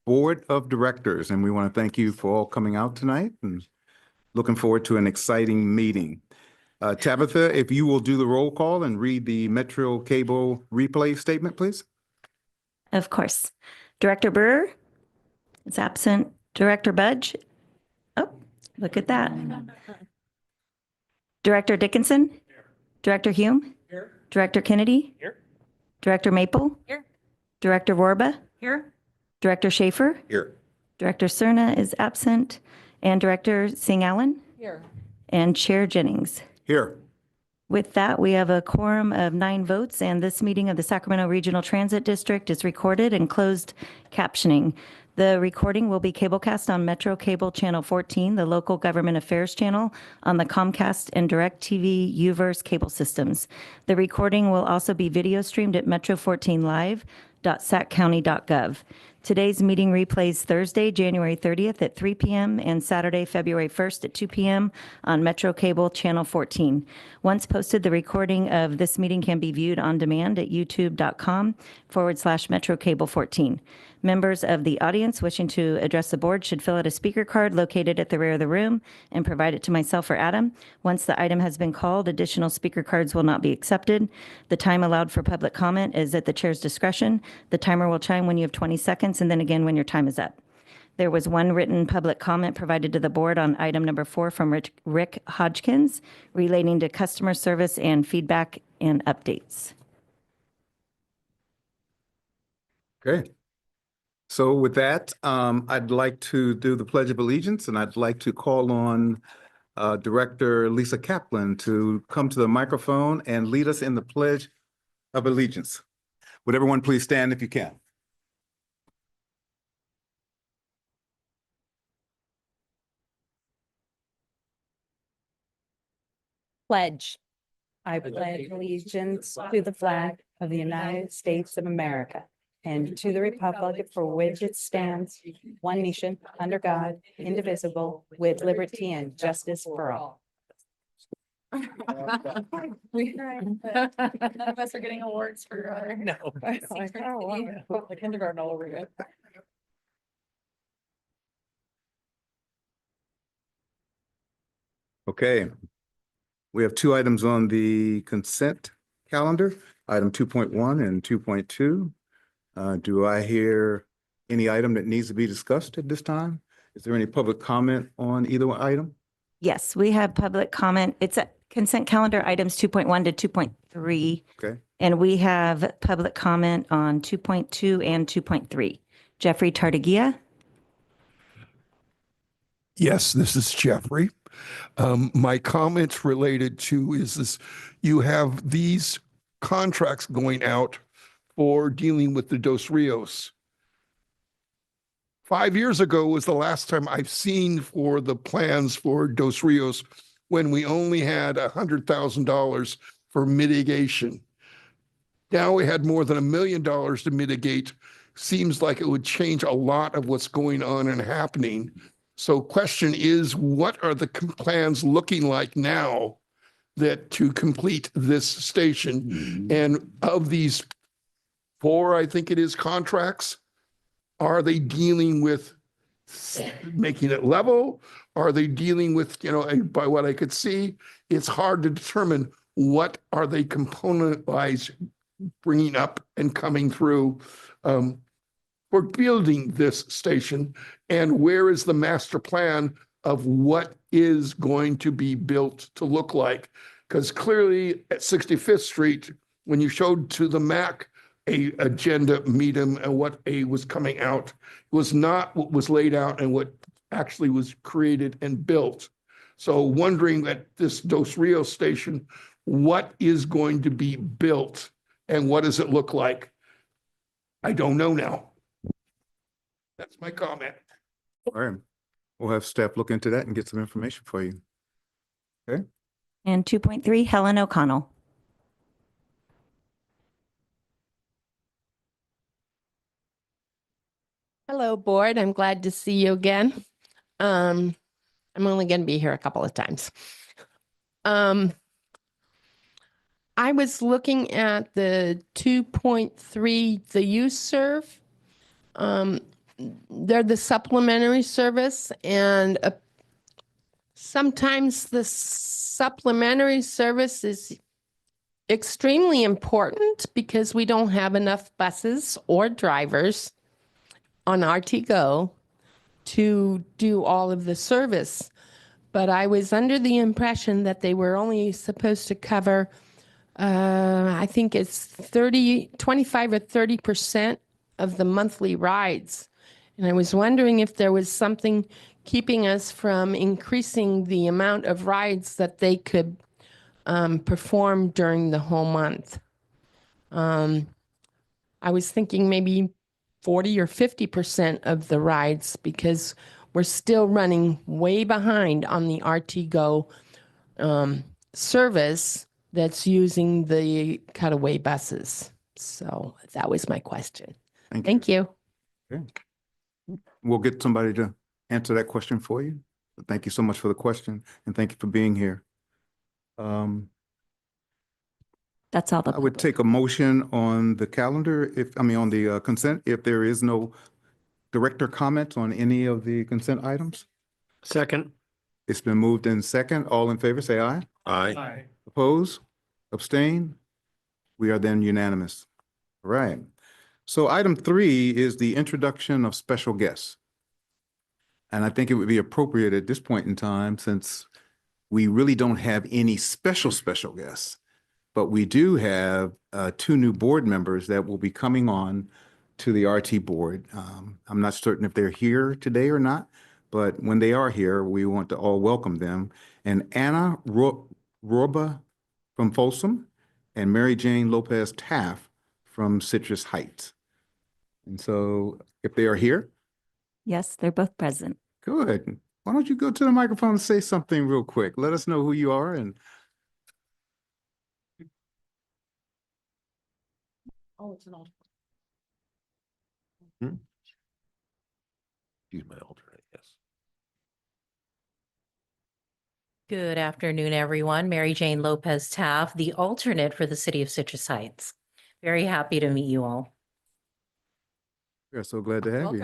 Board of Directors, and we want to thank you for all coming out tonight and looking forward to an exciting meeting. Tabitha, if you will do the roll call and read the Metro Cable replay statement, please. Of course. Director Brewer is absent. Director Budge. Oh, look at that. Director Dickinson. Here. Director Hume. Here. Director Kennedy. Here. Director Maple. Here. Director Warba. Here. Director Schaefer. Here. Director Cerna is absent. And Director Singh Allen. Here. And Chair Jennings. Here. With that, we have a quorum of 9 votes, and this meeting of the Sacramento Regional Transit District is recorded and closed captioning. The recording will be cablecast on Metro Cable Channel 14, the local government affairs channel, on the Comcast and DirecTV Uverse cable systems. The recording will also be video streamed at metro14live.saccounty.gov. Today's meeting replays Thursday, January 30th at 3 p.m. and Saturday, February 1st at 2 p.m. on Metro Cable Channel 14. Once posted, the recording of this meeting can be viewed on demand at youtube.com/Metro Cable 14. Members of the audience wishing to address the board should fill out a speaker card located at the rear of the room and provide it to myself or Adam. Once the item has been called, additional speaker cards will not be accepted. The time allowed for public comment is at the chair's discretion. The timer will chime when you have 20 seconds and then again when your time is up. There was one written public comment provided to the board on item number 4 from Rick Hodgkins relating to customer service and feedback and updates. Okay. So with that, I'd like to do the Pledge of Allegiance, and I'd like to call on Director Lisa Kaplan to come to the microphone and lead us in the Pledge of Allegiance. Would everyone please stand if you can? Pledge. I pledge allegiance to the flag of the United States of America and to the republic for which it stands, one nation, under God, indivisible, with liberty and justice for all. None of us are getting awards for our the kindergarten all over again. Okay. We have 2 items on the consent calendar, item 2.1 and 2.2. Do I hear any item that needs to be discussed at this time? Is there any public comment on either item? Yes, we have public comment. It's a consent calendar items 2.1 to 2.3. Okay. And we have public comment on 2.2 and 2.3. Jeffrey Tartagia. Yes, this is Jeffrey. My comments related to is this, you have these contracts going out for dealing with the Dos Rios. 5 years ago was the last time I've seen for the plans for Dos Rios when we only had $100,000 for mitigation. Now we had more than $1 million to mitigate. Seems like it would change a lot of what's going on and happening. So question is, what are the plans looking like now that to complete this station? Mm-hmm. And of these 4, I think it is, contracts, are they dealing with making it level? Are they dealing with, by what I could see, it's hard to determine what are they component-wise bringing up and coming through for building this station, and where is the master plan of what is going to be built to look like? Because clearly at 65th Street, when you showed to the MAC a agenda meeting and what was coming out, was not what was laid out and what actually was created and built. So wondering at this Dos Rios station, what is going to be built and what does it look like? I don't know now. That's my comment. All right. We'll have staff look into that and get some information for you. Okay. And 2.3, Helen O'Connell. Hello, board. I'm glad to see you again. I'm only going to be here a couple of times. I was looking at the 2.3, the use serve. they're the supplementary service, and sometimes the supplementary service is extremely important because we don't have enough buses or drivers on RT Go to do all of the service. But I was under the impression that they were only supposed to cover, I think it's 25 or 30% of the monthly rides. And I was wondering if there was something keeping us from increasing the amount of rides that they could perform during the whole month. I was thinking maybe 40 or 50% of the rides because we're still running way behind on the RT Go service that's using the cutaway buses. So that was my question. Thank you. Okay. We'll get somebody to answer that question for you. Thank you so much for the question, and thank you for being here. That's all the I would public. take a motion on the calendar, on the consent, if there is no director comment on any of the consent items. Second. It's been moved in second. All in favor, say aye. Aye. Oppose? Abstain? We are then unanimous. All right. So item 3 is the introduction of special guests. And I think it would be appropriate at this point in time, since we really don't have any special guests, but we do have 2 new board members that will be coming on to the RT board. I'm not certain if they're here today or not, but when they are here, we want to all welcome them. And Anna Roba from Folsom and Mary Jane Lopez Taft from Citrus Heights. And so if they are here, Yes, they're both present. good. Why don't you go to the microphone and say something real quick? Let us know who you are and Oh, it's an old. She's my alternate, yes. Good afternoon, everyone. Mary Jane Lopez Taft, the alternate for the city of Citrus Heights. Very happy to meet you all. we're so glad to have you.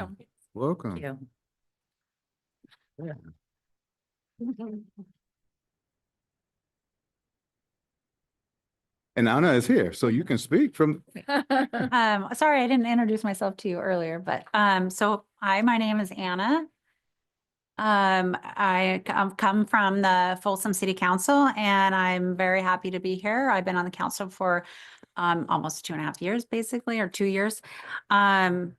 Welcome. Welcome. Thank you. And Anna is here, so you can speak from, Sorry, I didn't introduce myself to you earlier, but, so hi, my name is Anna. I've come from the Folsom City Council and I'm very happy to be here. I've been on the council for, almost 2.5 years, basically, or 2 years. And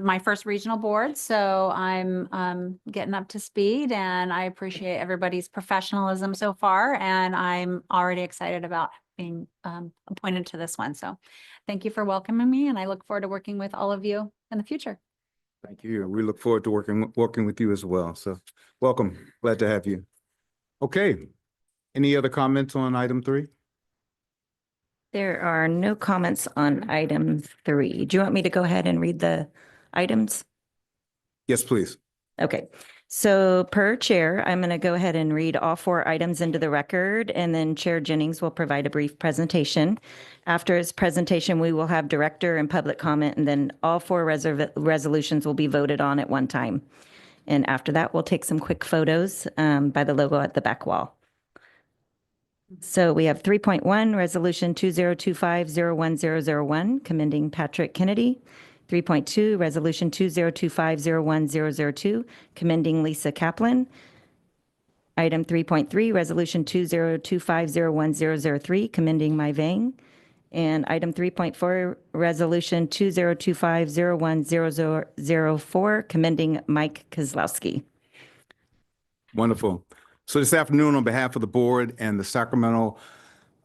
my first regional board, so I'm, getting up to speed and I appreciate everybody's professionalism so far. And I'm already excited about being, appointed to this one. So thank you for welcoming me and I look forward to working with all of you in the future. thank you. We look forward to working with you as well. So welcome. Glad to have you. Okay. Any other comments on item 3? There are no comments on item 3. Do you want me to go ahead and read the items? Yes, please. Okay, so per chair, I'm going to go ahead and read all 4 items into the record, and then Chair Jennings will provide a brief presentation. After his presentation, we will have director and public comment, and then all 4 resolutions will be voted on at one time. And after that, we'll take some quick photos by the logo at the back wall. So we have 3.1, Resolution 2025-01001, commending Patrick Kennedy. 3.2, Resolution 2025-01002, commending Lisa Kaplan. Item 3.3, Resolution 2025-01003, commending Mai Vang. And item 3.4, Resolution 2025-01004, commending Mike Kozlowski. Wonderful. So this afternoon, on behalf of the board and the Sacramento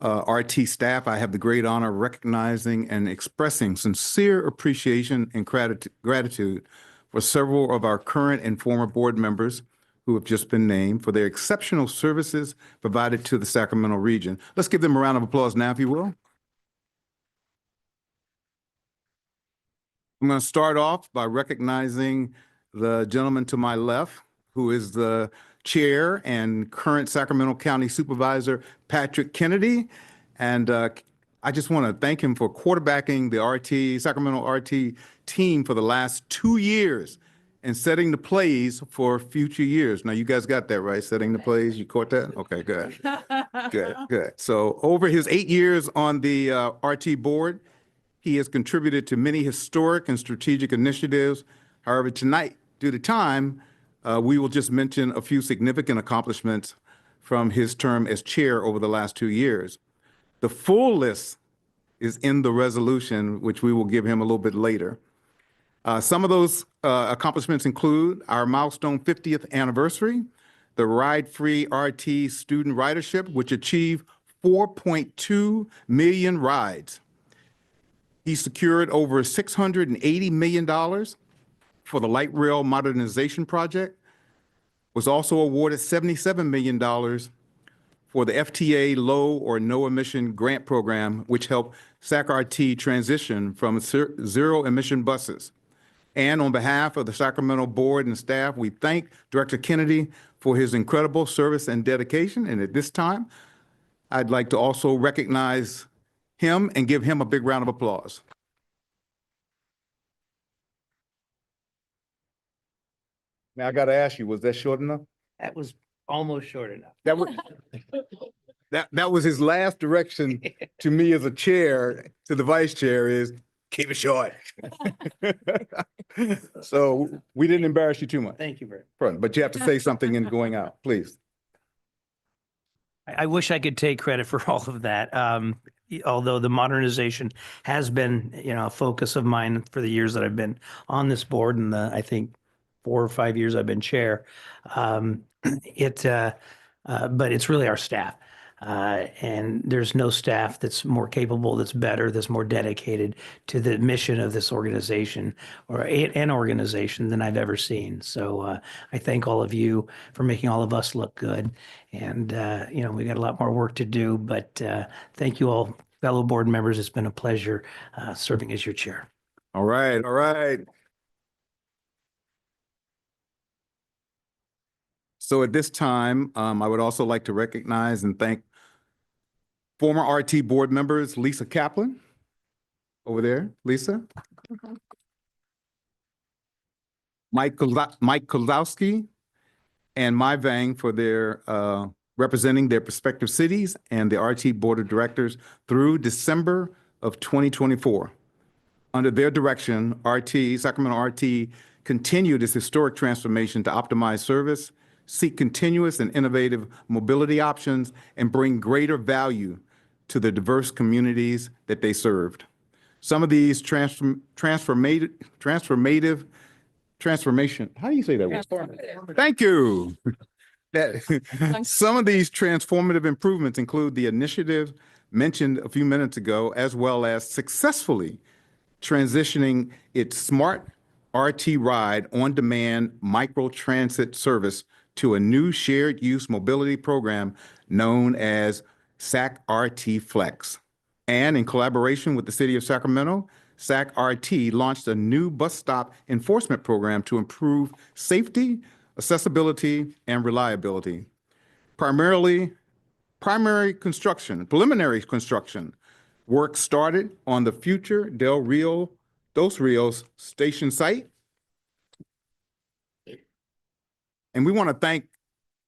RT staff, I have the great honor of recognizing and expressing sincere appreciation and gratitude for several of our current and former board members who have just been named for their exceptional services provided to the Sacramento region. Let's give them a round of applause now, if you will. I'm going to start off by recognizing the gentleman to my left, who is the chair and current Sacramento County Supervisor, Patrick Kennedy. And I just want to thank him for quarterbacking the Sacramento RT team for the last 2 years and setting the plays for future years. Now, you guys got that right, setting the plays? You caught that? Okay, good. Good, good. So over his 8 years on the RT board, he has contributed to many historic and strategic initiatives. However, tonight, due to time, we will just mention a few significant accomplishments from his term as chair over the last 2 years. The full list is in the resolution, which we will give him a little bit later. Some of those accomplishments include our milestone 50th anniversary, the Ride-Free RT student ridership, which achieved 4.2 million rides. He secured over $680 million for the light rail modernization project, was also awarded $77 million for the FTA low or no emission grant program, which helped SAC-RT transition from zero emission buses. And on behalf of the Sacramento board and staff, we thank Director Kennedy for his incredible service and dedication. And at this time, I'd like to also recognize him and give him a big round of applause. Now, I got to ask you, was that short enough? That was almost short enough. That was, that was his last direction to me as a chair, to the vice chair, is keep it short. So we didn't embarrass you too much. Thank you very much. Front, but you have to say something in going out, please. I wish I could take credit for all of that. Although the modernization has been, a focus of mine for the years that I've been on this board, and I think 4 or 5 years I've been chair. But it's really our staff. And there's no staff that's more capable, that's better, that's more dedicated to the mission of this organization or an organization than I've ever seen. So I thank all of you for making all of us look good. And, we got a lot more work to do, but thank you all, fellow board members. It's been a pleasure serving as your chair. All right, all right. So at this time, I would also like to recognize and thank former RT board members, Lisa Kaplan, over there, Lisa. Mike Kozlowski and Mai Vang for their representing their respective cities and the RT Board of Directors through December of 2024. Under their direction, Sacramento RT continued its historic transformation to optimize service, seek continuous and innovative mobility options, and bring greater value to the diverse communities that they served. Some of these transformation, how do you say that word? Thank you. Some of these transformative improvements include the initiative mentioned a few minutes ago, as well as successfully transitioning its smart RT Ride on-demand micro-transit service to a new shared use mobility program known as SAC-RT Flex. And in collaboration with the city of Sacramento, SAC-RT launched a new bus stop enforcement program to improve safety, accessibility, and reliability. Preliminary construction work started on the future Dos Rios station site. And we want to thank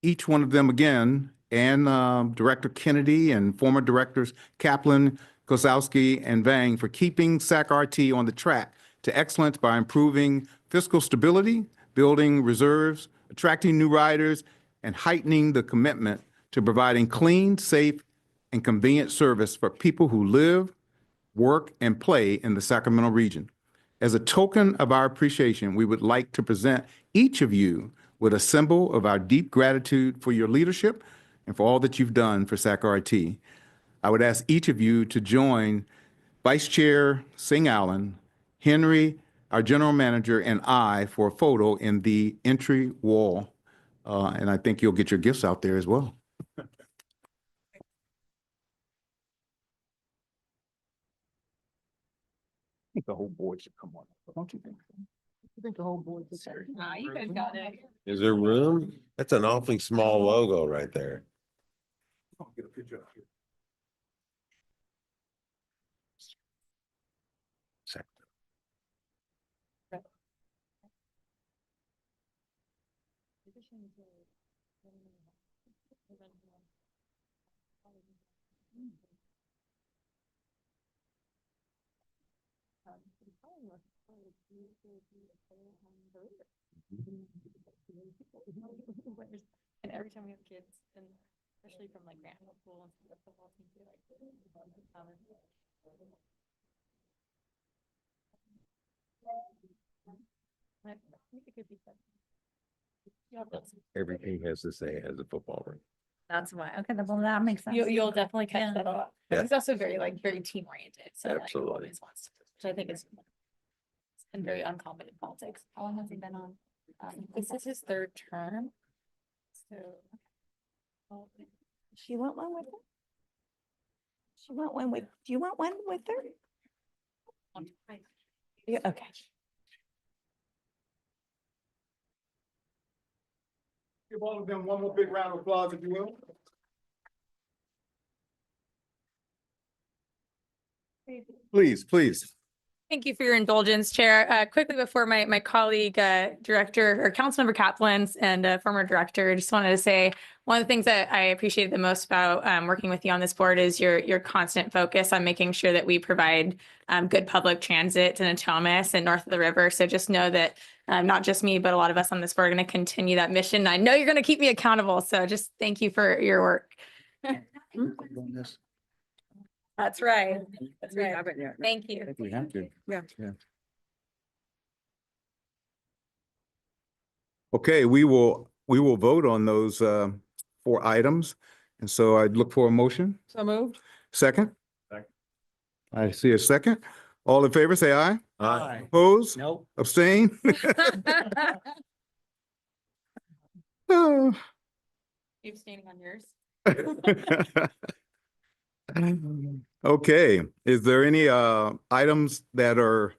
each one of them again, and Director Kennedy and former directors Kaplan, Kozlowski, and Vang for keeping SAC-RT on the track to excellence by improving fiscal stability, building reserves, attracting new riders, and heightening the commitment to providing clean, safe, and convenient service for people who live, work, and play in the Sacramento region. As a token of our appreciation, we would like to present each of you with a symbol of our deep gratitude for your leadership and for all that you've done for SAC-RT. I would ask each of you to join Vice Chair Singh Allen, Henry, our General Manager, and I for a photo in the entry wall. And I think you'll get your gifts out there as well. I think the whole board should come on, don't you think? I think the whole board should. You guys got it. Is there room? That's an awfully small logo right there. I'll get a picture up here. And every time we have kids, and especially from like grant school and stuff, the football team, they like. I think it could be fun. Yeah, Everything has to say as a football ring. That's why. Okay, well, that makes sense. You'll definitely catch Yeah. that a lot. Yeah. He's also very team oriented, so like Absolutely. always wants to, which I think is and very uncommon in politics. How long has he been on? This is his third term. So. She want one with her? She want one with, do you want one with her? Yeah, okay. Give all of them one more big round of applause, if you will. Please, please. Thank you for your indulgence, Chair. Quickly before my colleague, Director or Councilmember Kaplan and former Director, just wanted to say, one of the things that I appreciated the most about working with you on this board is your constant focus on making sure that we provide good public transit to Natomas and north of the river. So just know that not just me, but a lot of us on this board are going to continue that mission. I know you're going to keep me accountable. So just thank you for your work. That's right. That's right. Thank you. We have to. Yeah. Okay, we will vote on those 4 items. And so I'd look for a motion. So moved. Second? I see a second. All in favor, say aye. Aye. Oppose? Nope. Abstain? Oh. You abstaining on yours? Okay, is there any items that are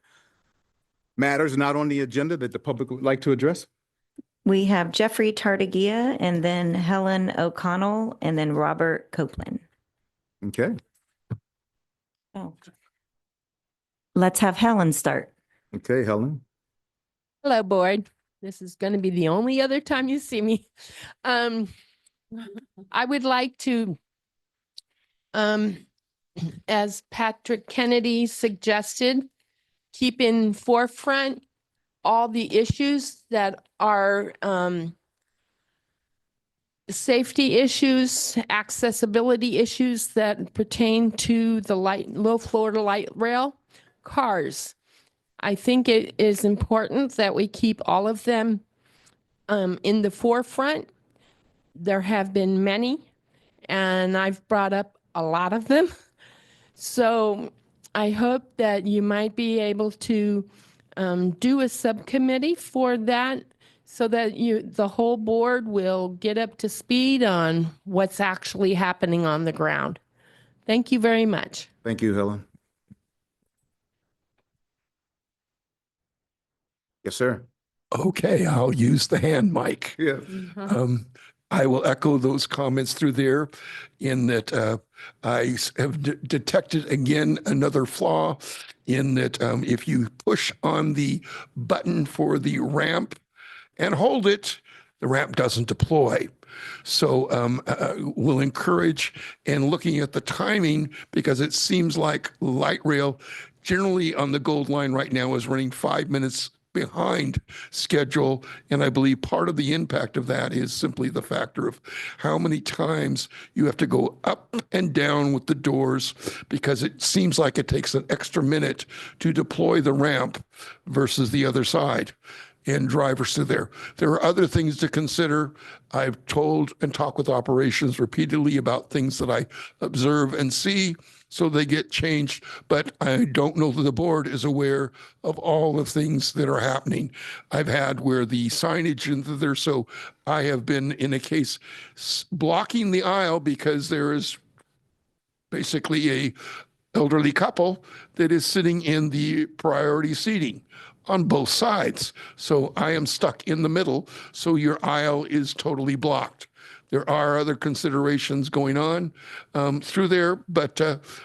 matters not on the agenda that the public would like to address? We have Jeffrey Tartagia and then Helen O'Connell and then Robert Copeland. Okay, Oh. Let's have Helen start. okay, Helen. Hello, board. This is going to be the only other time you see me. I would like to, as Patrick Kennedy suggested, keep in forefront all the issues that are safety issues, accessibility issues that pertain to the low Florida light rail cars. I think it is important that we keep all of them in the forefront. There have been many, and I've brought up a lot of them. So I hope that you might be able to do a subcommittee for that so that the whole board will get up to speed on what's actually happening on the ground. Thank you very much. Thank you, Helen. Yes, sir. Okay, I'll use the hand mic. Yeah. I will echo those comments through there in that I have detected again another flaw in that if you push on the button for the ramp and hold it, the ramp doesn't deploy. So we'll encourage and looking at the timing because it seems like light rail generally on the Gold Line right now is running 5 minutes behind schedule. And I believe part of the impact of that is simply the factor of how many times you have to go up and down with the doors because it seems like it takes an extra minute to deploy the ramp versus the other side and drivers to there. There are other things to consider. I've told and talked with operations repeatedly about things that I observe and see, so they get changed. But I don't know that the board is aware of all the things that are happening. I've had where the signage in there, so I have been in a case blocking the aisle because there is basically a elderly couple that is sitting in the priority seating on both sides. So I am stuck in the middle. So your aisle is totally blocked. There are other considerations going on through there, but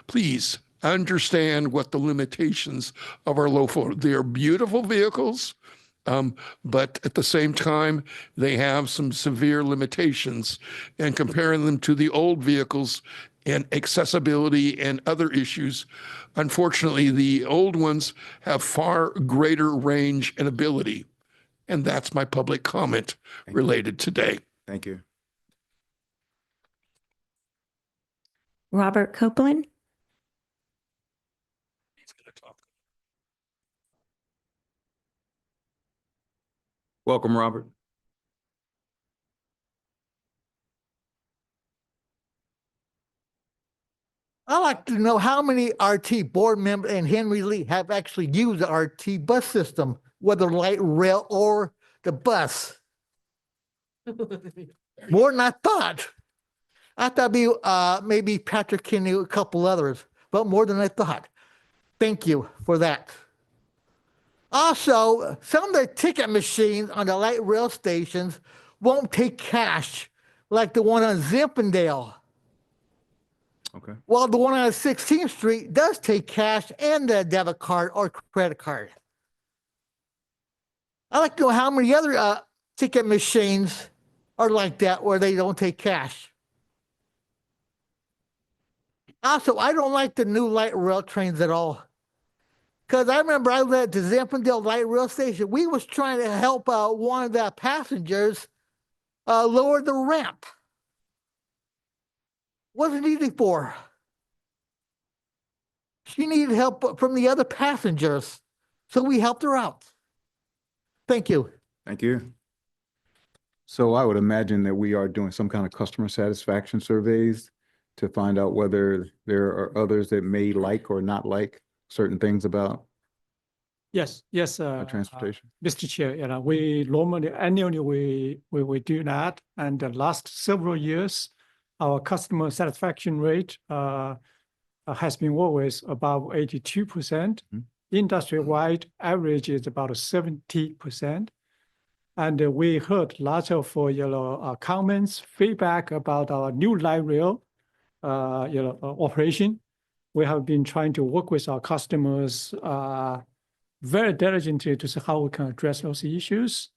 please understand what the limitations of our low floor. They are beautiful vehicles. But at the same time, they have some severe limitations, and comparing them to the old vehicles and accessibility and other issues, unfortunately, the old ones have far greater range and ability. And that's my public comment related today. Thank you. Robert Copeland. Welcome, Robert. I'd like to know how many RT board members and Henry Lee have actually used the RT bus system, whether light rail or the bus. More than I thought. I thought it'd be maybe Patrick Kinney, a couple others, but more than I thought. Thank you for that. Also, some of the ticket machines on the light rail stations won't take cash, like the one on Zippendale. Okay. Well, the one on 16th Street does take cash and a debit card or credit card. I'd like to know how many other ticket machines are like that where they don't take cash. Also, I don't like the new light rail trains at all. Because I remember I was at the Zippendale light rail station. We was trying to help one of the passengers lower the ramp. Wasn't easy for her. She needed help from the other passengers, so we helped her out. Thank you. Thank you. So I would imagine that we are doing some kind of customer satisfaction surveys to find out whether there are others that may like or not like certain things about Yes, our transportation. Mr. Chair, we normally annually we do that, and the last several years, our customer satisfaction rate has been always above 82%. Industry-wide average is about 70%. And we heard lots of comments, feedback about our new light rail operation. We have been trying to work with our customers very diligently to see how we can address those issues.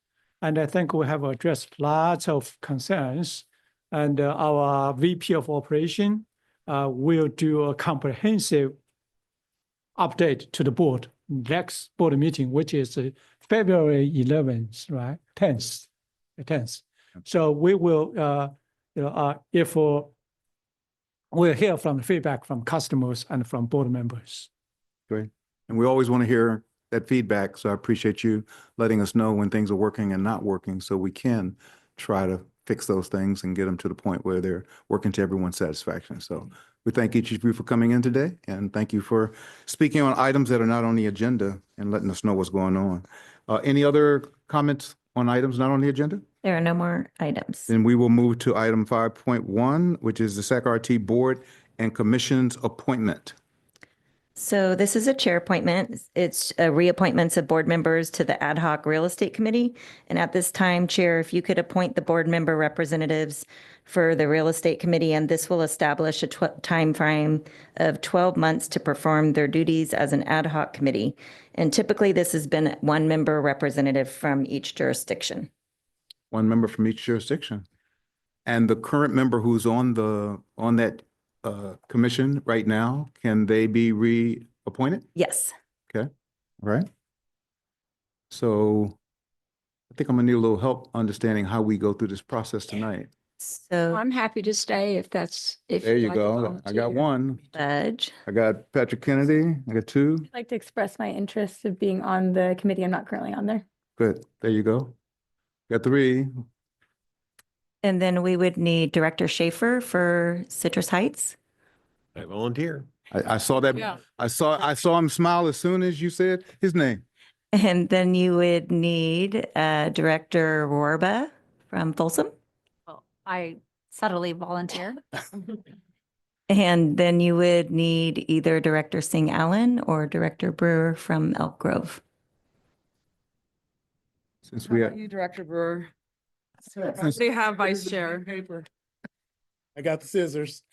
And I think we have addressed lots of concerns. And our VP of operation will do a comprehensive update to the board next board meeting, which is February 11th, right? 10th. So we will, if we'll hear from feedback from customers and from board members. Great. And we always want to hear that feedback. So I appreciate you letting us know when things are working and not working so we can try to fix those things and get them to the point where they're working to everyone's satisfaction. So we thank each of you for coming in today, and thank you for speaking on items that are not on the agenda and letting us know what's going on. Any other comments on items not on the agenda? There are no more items. Then we will move to item 5.1, which is the SAC-RT Board and Commission's appointment. So this is a chair appointment. It's reappointments of board members to the Ad hoc Real Estate Committee. And at this time, Chair, if you could appoint the board member representatives for the Real Estate Committee, and this will establish a time frame of 12 months to perform their duties as an ad hoc committee. And typically, this has been one member representative from each jurisdiction. One member from each jurisdiction. And the current member who's on that commission right now, can they be reappointed? Yes. Okay, all right. So I think I'm gonna need a little help understanding how we go through this process tonight. So I'm happy to stay if that's, if. There you'd you like to go. I got volunteer. one. Fudge. I got Patrick Kennedy. I got two. I'd like to express my interest of being on the committee. I'm not currently on there. Good. There you go. Got three. And then we would need Director Schaefer for Citrus Heights. I volunteer. I saw that. Yeah. I saw him smile as soon as you said his name. And then you would need Director Rorba from Folsom. Well, I subtly volunteer. And then you would need either Director Singh Allen or Director Brewer from Elk Grove. Since we You, Director Brewer. They have vice chair. I got the scissors.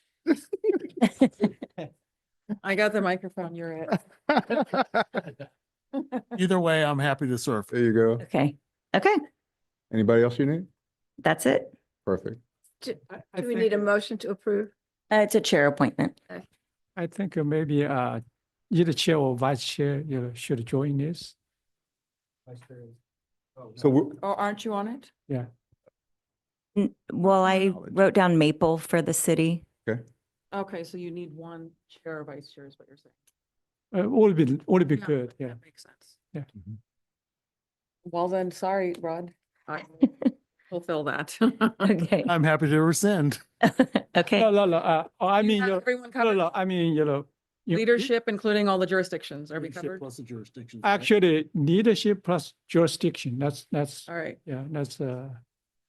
I got the microphone, you're it. Either way, I'm happy to serve. There you go. Okay. Okay. Anybody else you need? That's it. Perfect. Do we need a motion to approve? It's a chair appointment. I think maybe either chair or vice chair, should join this. So we're, Oh, aren't you on it? Yeah. Well, I Knowledge. wrote down Maple for the city. Okay, so you need one chair or vice chair is what you're saying. Would be Yeah, good. Yeah. That makes sense. Yeah. Well then, sorry, Rod. I will fulfill that. Okay. I'm happy to rescind. Okay. No. I You mean, have everyone no, covered? no. I mean, leadership, including all the jurisdictions, are we Leadership covered? Plus the jurisdictions. Actually, leadership plus jurisdiction. That's All right, yeah. That's so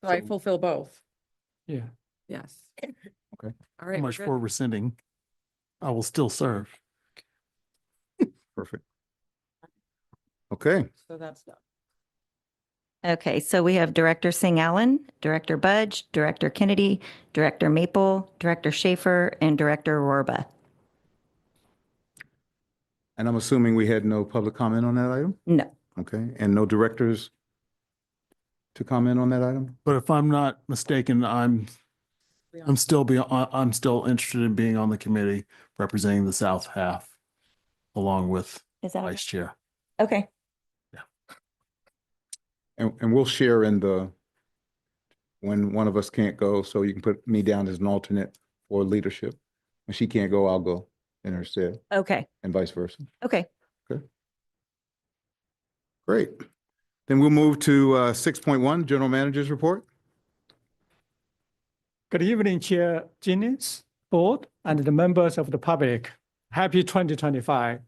I fulfill both. yeah. Yes. Okay. All So right. much we're for good. rescinding. I will still serve. perfect. Okay. So that's done. Okay, so we have Director Singh Allen, Director Budge, Director Kennedy, Director Maple, Director Schaefer, and Director Rorba. And I'm assuming we had no public comment on that item? No. Okay, and no directors to comment on that item? But if I'm not mistaken, I'm still interested in being on the committee representing the South half along with Is that vice chair. okay? And we'll share in the, when one of us can't go, so you can put me down as an alternate for leadership. When she can't go, I'll go in her stead, Okay. and vice versa. Okay. Great. Then we'll move to 6.1, General Manager's Report. Good evening, Chair Jennings, Board, and the members of the public. Happy 2025.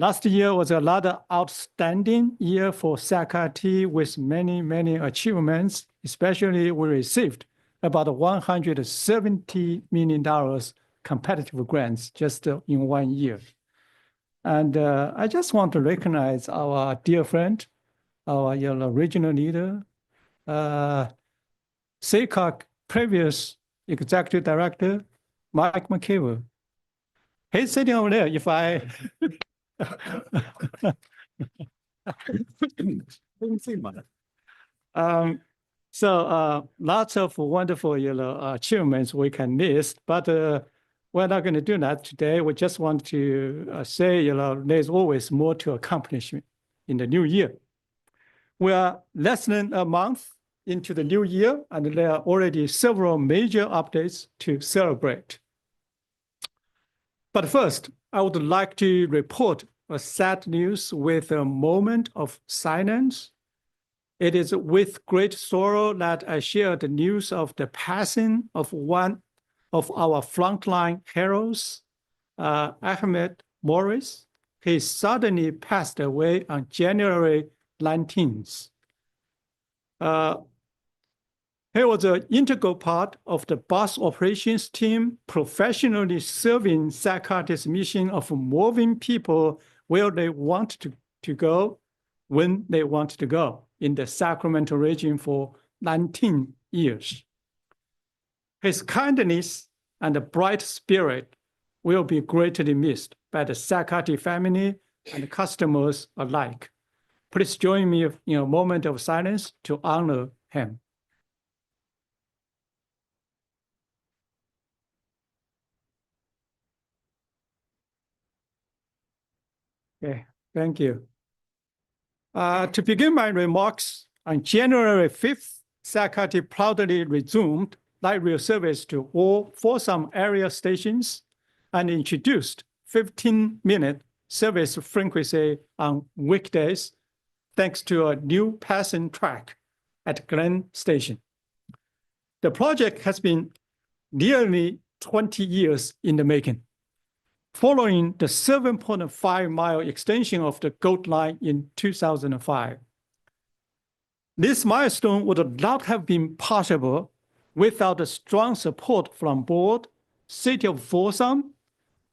Last year was another outstanding year for SACRT with many achievements. Especially, we received about $170 million competitive grants just in 1 year. And I just want to recognize our dear friend, our regional leader, SACRT previous executive director, Mike McKeever. He's sitting over there. If I Didn't see much. So lots of wonderful achievements we can list, but we're not going to do that today. We just want to say there's always more to accomplish in the new year. We are less than a month into the new year, and there are already several major updates to celebrate. But first, I would like to report a sad news with a moment of silence. It is with great sorrow that I share the news of the passing of one of our frontline heroes, Ahmed Morris. He suddenly passed away on January 19th. He was an integral part of the bus operations team, professionally serving SACRT's mission of moving people where they want to go, when they want to go in the Sacramento region for 19 years. His kindness and bright spirit will be greatly missed by the SACRT family and customers alike. Please join me in a moment of silence to honor him. Okay, thank you. To begin my remarks, on January 5th, SACRT proudly resumed light rail service to all Folsom area stations and introduced 15-minute service frequency on weekdays, thanks to a new passing track at Glen Station. The project has been nearly 20 years in the making, following the 7.5-mile extension of the Gold Line in 2005. This milestone would not have been possible without the strong support from board, City of Folsom,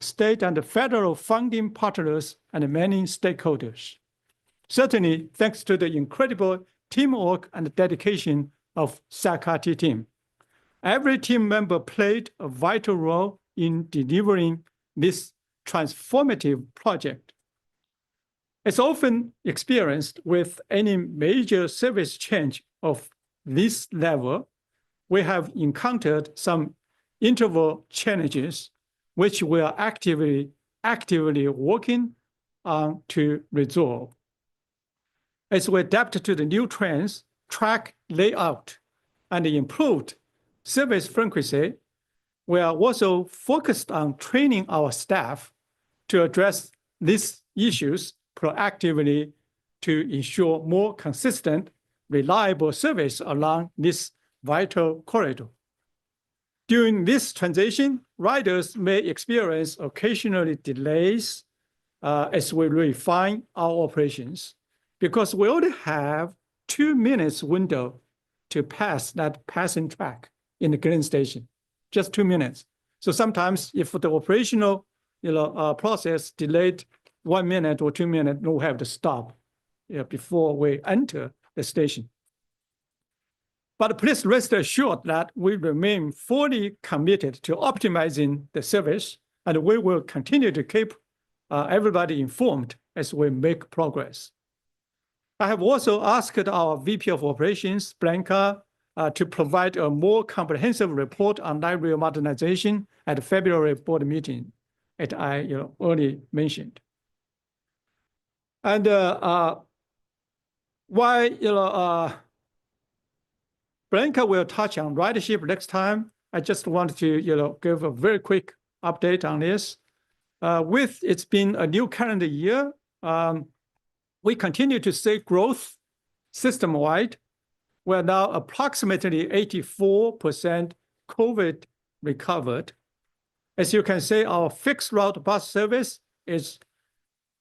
state and federal funding partners, and many stakeholders. Certainly, thanks to the incredible teamwork and dedication of SACRT team. Every team member played a vital role in delivering this transformative project. It's often experienced with any major service change of this level. We have encountered some interval challenges, which we are actively working on to resolve. As we adapt to the new trends, track layout, and improved service frequency, we are also focused on training our staff to address these issues proactively to ensure more consistent, reliable service along this vital corridor. During this transition, riders may experience occasionally delays as we refine our operations, because we only have 2 minutes window to pass that passing track in the green station, just 2 minutes. So sometimes if the operational process delayed 1 minute or 2 minutes, we'll have to stop before we enter the station. But please rest assured that we remain fully committed to optimizing the service, and we will continue to keep everybody informed as we make progress. I have also asked our VP of Operations, Blanca, to provide a more comprehensive report on light rail modernization at the February board meeting that I already mentioned. And while Blanca will touch on ridership next time, I just want to give a very quick update on this. With it's been a new calendar year, we continue to see growth system-wide. We're now approximately 84% COVID recovered. As you can see, our fixed route bus service is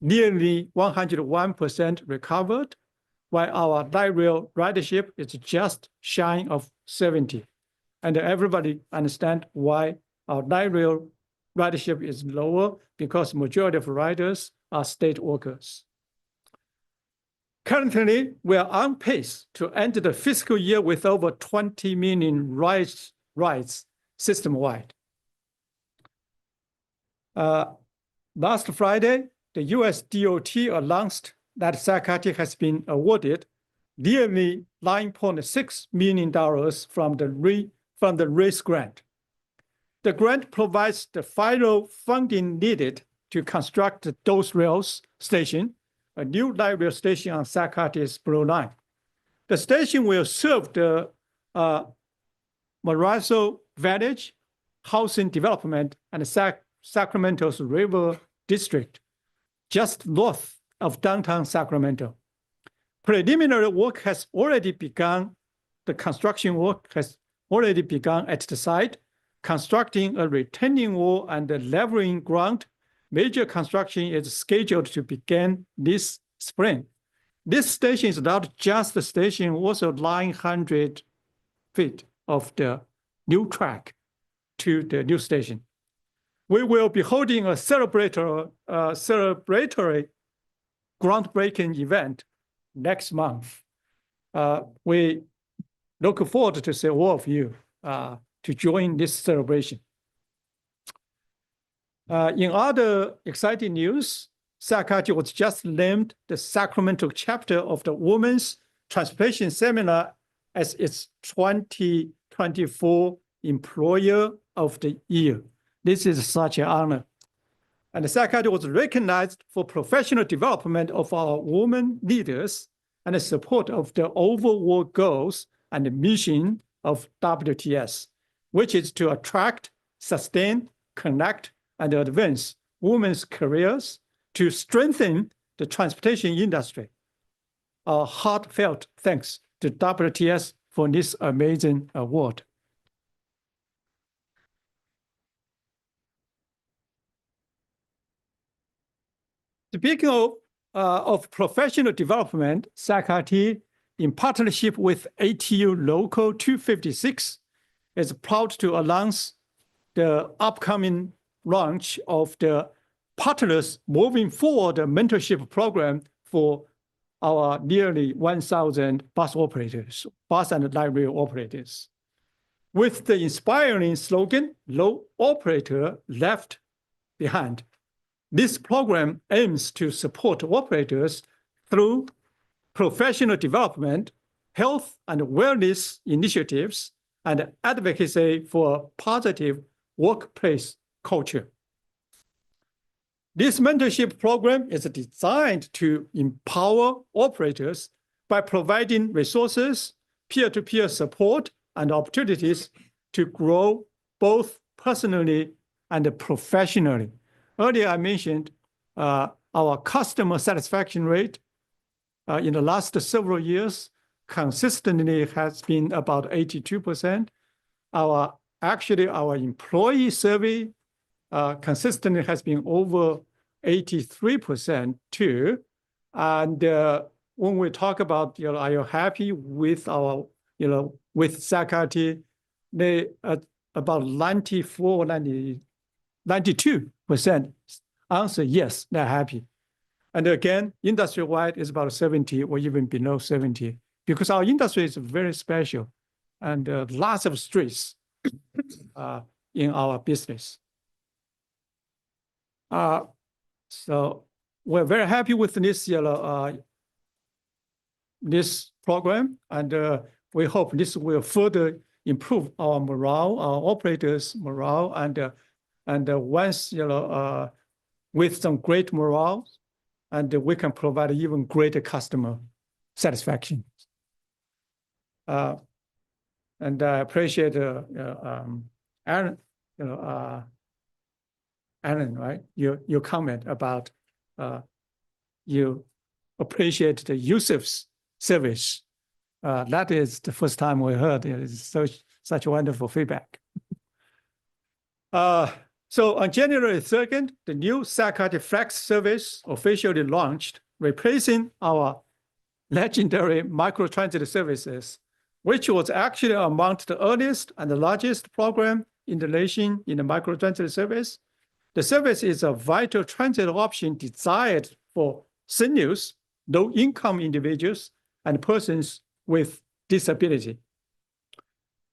nearly 101% recovered, while our light rail ridership is just shy of 70. And everybody understand why our light rail ridership is lower, because majority of riders are state workers. Currently, we are on pace to end the fiscal year with over 20 million rides system-wide. Last Friday, the US DOT announced that SACAT has been awarded nearly $9.6 million from the RACE grant. The grant provides the final funding needed to construct the Dos Rails station, a new light rail station on SACAT's Blue Line. The station will serve the Marazzo Village housing development and Sacramento's River District, just north of downtown Sacramento. Preliminary work has already begun. The construction work has already begun at the site, constructing a retaining wall and a leveling ground. Major construction is scheduled to begin this spring. This station is not just the station, also 900 feet of the new track to the new station. We will be holding a celebratory groundbreaking event next month. We look forward to see all of you to join this celebration. In other exciting news, SACAT was just named the Sacramento chapter of the Women's Transportation Seminar as its 2024 Employer of the Year. This is such an honor. And the SACAT was recognized for professional development of our women leaders and the support of the overall goals and the mission of WTS, which is to attract, sustain, connect, and advance women's careers to strengthen the transportation industry. Our heartfelt thanks to WTS for this amazing award. Speaking of professional development, SACAT, in partnership with ATU Local 256, is proud to announce the upcoming launch of the Partners Moving Forward mentorship program for our nearly 1,000 bus operators, bus and light rail operators. With the inspiring slogan, "No operator left behind." This program aims to support operators through professional development, health and wellness initiatives, and advocacy for a positive workplace culture. This mentorship program is designed to empower operators by providing resources, peer-to-peer support, and opportunities to grow both personally and professionally. Earlier, I mentioned our customer satisfaction rate in the last several years consistently has been about 82%. Our employee survey consistently has been over 83% too. And when we talk about, are you happy with our, with Sacramento, they about 92% answer yes, they're happy. And again, industry-wide is about 70 or even below 70, because our industry is very special and lots of stress in our business. So we're very happy with this, this program, and we hope this will further improve our morale, our operators' morale, and once with some great morale, and we can provide even greater customer satisfaction. And I appreciate Aaron, Aaron, right? Your comment about you appreciate the Yusuf's service. That is the first time we heard it. It's such wonderful feedback. So on January 2nd, the new Sacramento Flex service officially launched, replacing our legendary microtransit services, which was actually among the earliest and the largest program in the nation in the microtransit service. The service is a vital transit option designed for seniors, low-income individuals, and persons with disability.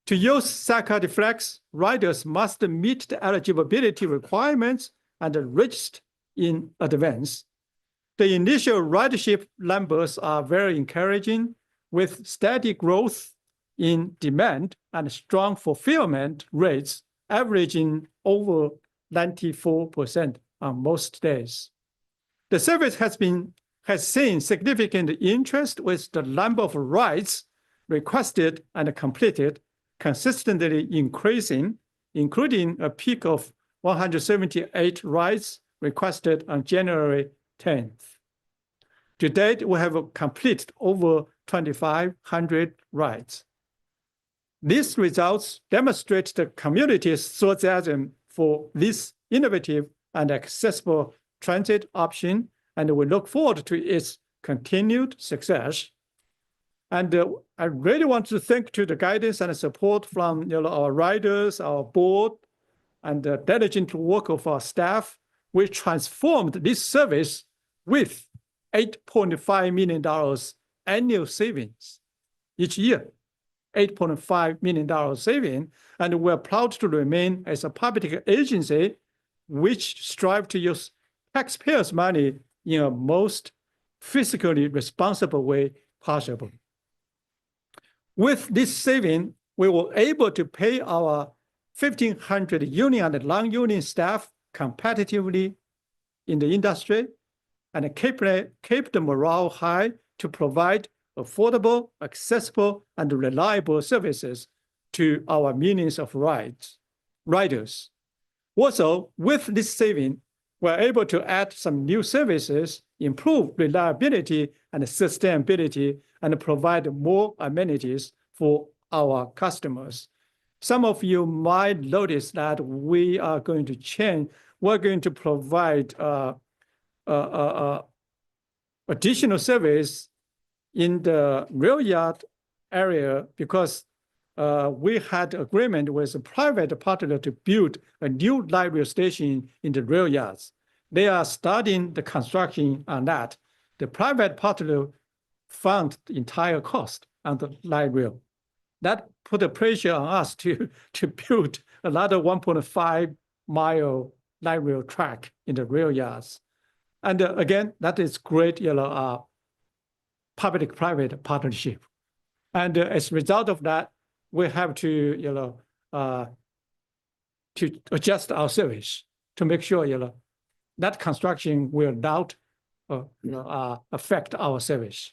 To use Sacramento Flex, riders must meet the eligibility requirements and register in advance. The initial ridership numbers are very encouraging, with steady growth in demand and strong fulfillment rates averaging over 94% on most days. The service has seen significant interest, with the number of rides requested and completed consistently increasing, including a peak of 178 rides requested on January 10th. To date, we have completed over 2,500 rides. These results demonstrate the community's enthusiasm for this innovative and accessible transit option, and we look forward to its continued success. And I really want to thank to the guidance and support from our riders, our board, and the diligent work of our staff. We transformed this service with $8.5 million annual savings each year, $8.5 million saving, and we're proud to remain as a public agency which strive to use taxpayers' money in a most fiscally responsible way possible. With this saving, we were able to pay our 1,500 union and non-union staff competitively in the industry and keep the morale high to provide affordable, accessible, and reliable services to our millions of riders. Also, with this saving, we're able to add some new services, improve reliability and sustainability, and provide more amenities for our customers. Some of you might notice that we are going to change. We're going to provide additional service in the rail yard area because we had agreement with a private partner to build a new light rail station in the rail yards. They are starting the construction on that. The private partner fund the entire cost on the light rail. That put a pressure on us to build another 1.5 mile light rail track in the rail yards. And again, that is great, public-private partnership. And as a result of that, we have to, to adjust our service to make sure, that construction will not, affect our service.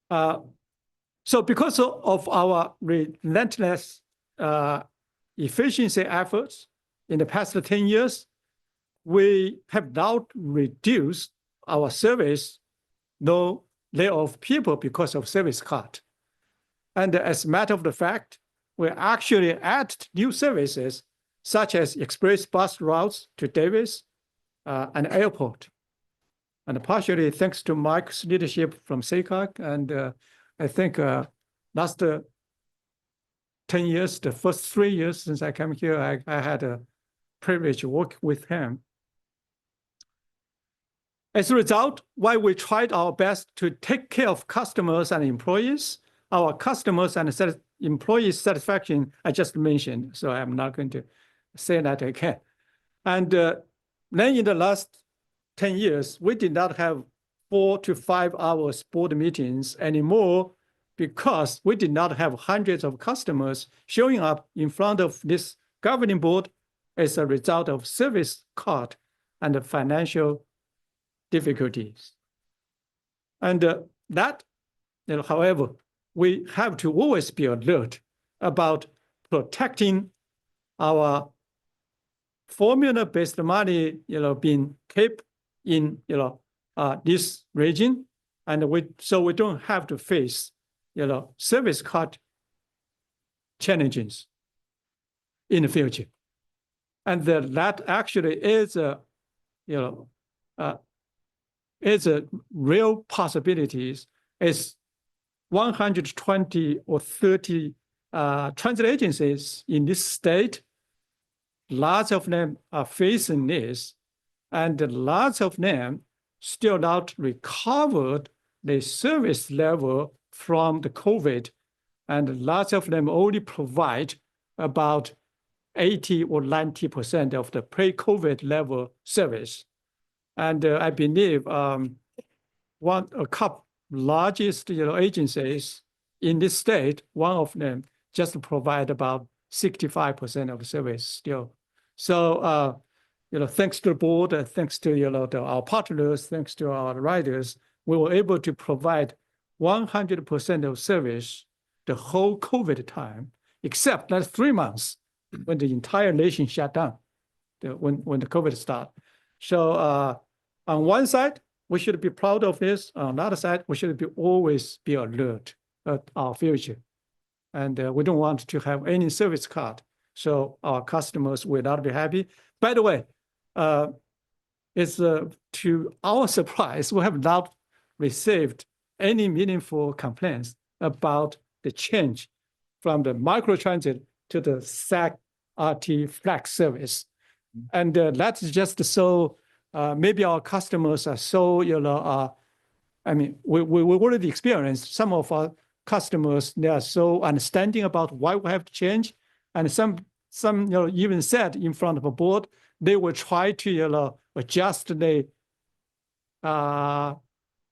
So because of our relentless efficiency efforts in the past 10 years, we have now reduced our service, no layoff people because of service cut. And as a matter of the fact, we actually add new services such as express bus routes to Davis and airport. And partially thanks to Mike's leadership from SACOG, and I think last 10 years, the first 3 years since I came here, I had a privilege to work with him. As a result, while we tried our best to take care of customers and employees, our customers and employee satisfaction I just mentioned, so I'm not going to say that again. And then in the last 10 years, we did not have 4 to 5 hours board meetings anymore because we did not have hundreds of customers showing up in front of this governing board as a result of service cut and financial difficulties. And that, however, we have to always be alert about protecting our formula-based money, being kept in, this region, and so we don't have to face, service cut challenges in the future. And that actually is a, is a real possibilities. As 120 or 30 transit agencies in this state, lots of them are facing this, and lots of them still not recovered the service level from the COVID, and lots of them only provide about 80 or 90% of the pre-COVID level service. And I believe a couple largest agencies in this state, one of them just provide about 65% of the service still. So thanks to the board, thanks to our partners, thanks to our riders, we were able to provide 100% of service the whole COVID time, except that 3 months when the entire nation shut down, when the COVID started. So on one side, we should be proud of this. On the other side, we should always be alert at our future. And we don't want to have any service cut, so our customers will not be happy. By the way, it's to our surprise, we have not received any meaningful complaints about the change from the microtransit to the SAC RT flex service. And that's just so, maybe our customers are so, I mean, we already experienced some of our customers, they are so understanding about why we have to change. And some even said in front of a board, they will try to, adjust the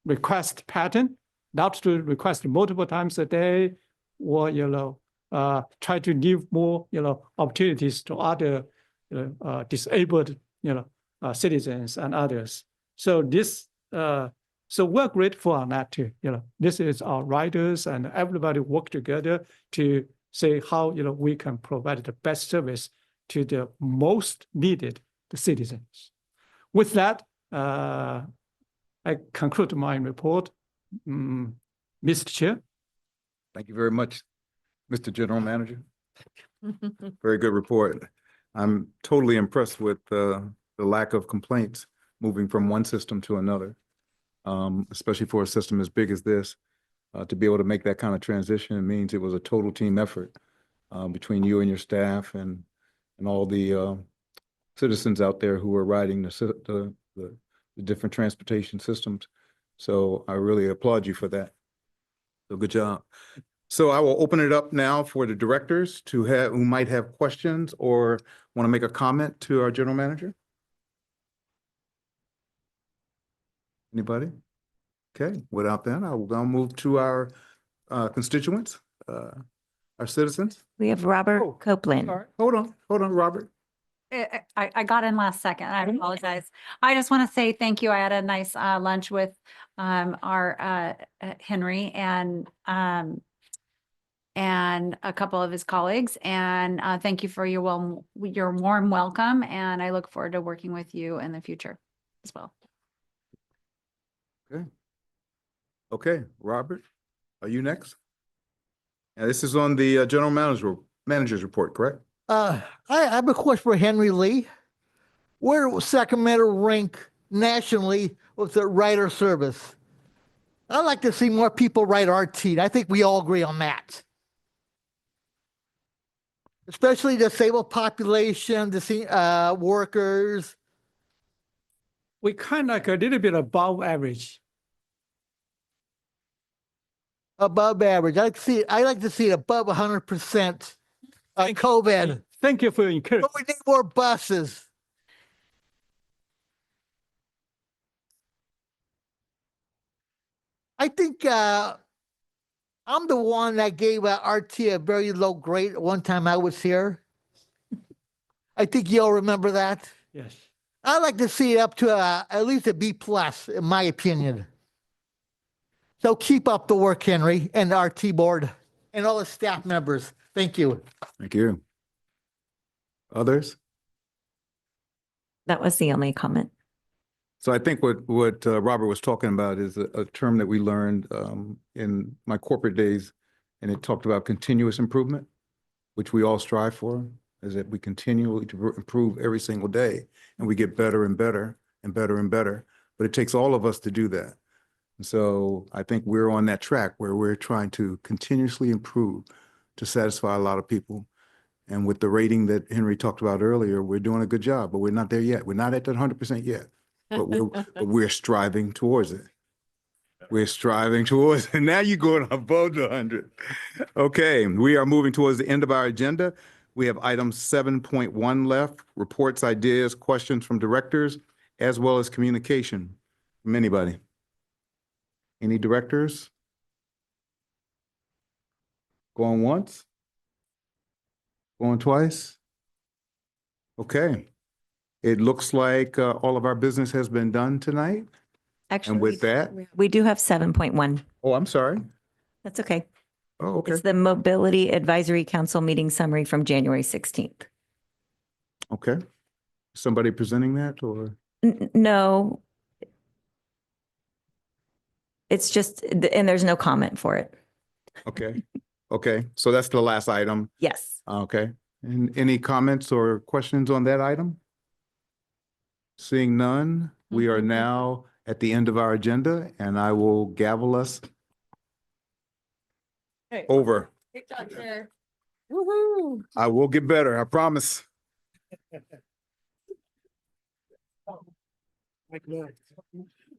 request pattern, not to request multiple times a day, or, try to give more, opportunities to other, disabled, citizens and others. So this, so we're grateful on that too. This is our riders and everybody work together to say how, we can provide the best service to the most needed the citizens. With that, I conclude my report, Mr. Chair. Thank you very much, Mr. General Manager. Very good report. I'm totally impressed with the lack of complaints moving from one system to another, especially for a system as big as this. To be able to make that kind of transition means it was a total team effort between you and your staff and all the citizens out there who are riding the different transportation systems. So I really applaud you for that. So good job. So I will open it up now for the directors to have, who might have questions or want to make a comment to our general manager. Anybody? Okay, without that, I will now move to our constituents, our citizens. We have Robert Oh, Copeland. All right, hold on, Robert. I got in last second. I apologize. I just want to say thank you. I had a nice lunch with our Henry and a couple of his colleagues. And thank you for your warm welcome. And I look forward to working with you in the future as well. Okay, Robert, are you next? And this is on the general manager's report, correct? I have a question for Henry Lee. Where will Sacramento rank nationally with the writer service? I'd like to see more people write RT. I think we all agree on that. Especially disabled population, workers. We kind of like a little bit above average. Above average. I like to see it above 100% on COVID. Thank you for your encouragement. But we need more buses. I think I'm the one that gave RT a very low grade one time I was here. I think you'll remember that. Yes. I'd like to see it up to at least a B plus, in my opinion. So keep up the work, Henry, and the RT board and all the staff members. Thank you. Thank you. Others? That was the only comment. So I think what Robert was talking about is a term that we learned in my corporate days, and it talked about continuous improvement, which we all strive for, is that we continually to improve every single day, and we get better and better and better and better. But it takes all of us to do that. And so I think we're on that track where we're trying to continuously improve to satisfy a lot of people. And with the rating that Henry talked about earlier, we're doing a good job, but we're not there yet. We're not at that 100% yet. But we're striving towards it. We're striving towards it. Now you're going above the 100. Okay, we are moving towards the end of our agenda. We have item 7.1 left, reports, ideas, questions from directors, as well as communication from anybody. Any directors? Going once? Going twice? Okay. It looks like all of our business has been done tonight. Actually, And with that, we do have 7.1. oh, I'm sorry. That's okay. Oh, okay. It's the Mobility Advisory Council meeting summary from January 16th. Okay. Somebody presenting that or? No. It's just, and there's no comment for it. Okay. Okay. So that's the last item. Yes. Okay. And any comments or questions on that item? Seeing none, we are now at the end of our agenda, and I will gavel us over. Woohoo. I will get better, I promise.